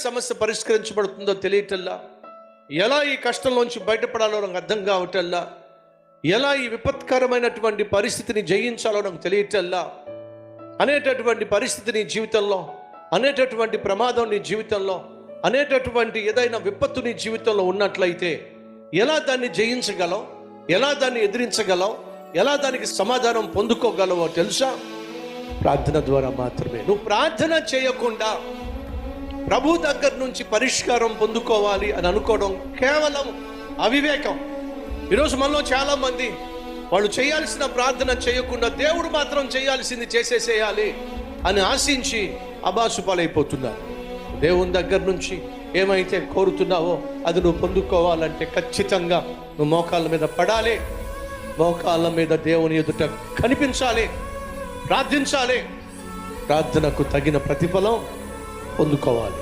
సమస్య పరిష్కరించబడుతుందో తెలియటల్లా, ఎలా ఈ కష్టంలోంచి బయటపడాలో నాకు అర్థం కావటల్లా, ఎలా ఈ విపత్కరమైనటువంటి పరిస్థితిని జయించాలో నాకు తెలియటల్లా, అనేటటువంటి పరిస్థితి నీ జీవితంలో, అనేటటువంటి ప్రమాదం నీ జీవితంలో, అనేటటువంటి ఏదైనా విపత్తు నీ జీవితంలో ఉన్నట్లయితే ఎలా దాన్ని జయించగలవు, ఎలా దాన్ని ఎదిరించగలవు, ఎలా దానికి సమాధానం పొందుకోగలవో తెలుసా? ప్రార్థన ద్వారా మాత్రమే. నువ్వు ప్రార్థన చేయకుండా ప్రభు దగ్గర నుంచి పరిష్కారం పొందుకోవాలి అని అనుకోవడం కేవలం అవివేకం. ఈరోజు మనలో చాలా మంది వాళ్ళు చేయాల్సిన ప్రార్థన చేయకుండా దేవుడు మాత్రం చేయాల్సింది చేసేసేయాలి అని ఆశించి అబాసుపాలైపోతున్నారు. దేవుని దగ్గర నుంచి ఏమైతే కోరుతున్నావో అది నువ్వు పొందుకోవాలంటే ఖచ్చితంగా నువ్వు మోకాళ్ళ మీద పడాలి, మోకాళ్ళ మీద దేవుని ఎదుట కనిపించాలి, ప్రార్థించాలి, ప్రార్థనకు తగిన ప్రతిఫలం పొందుకోవాలి.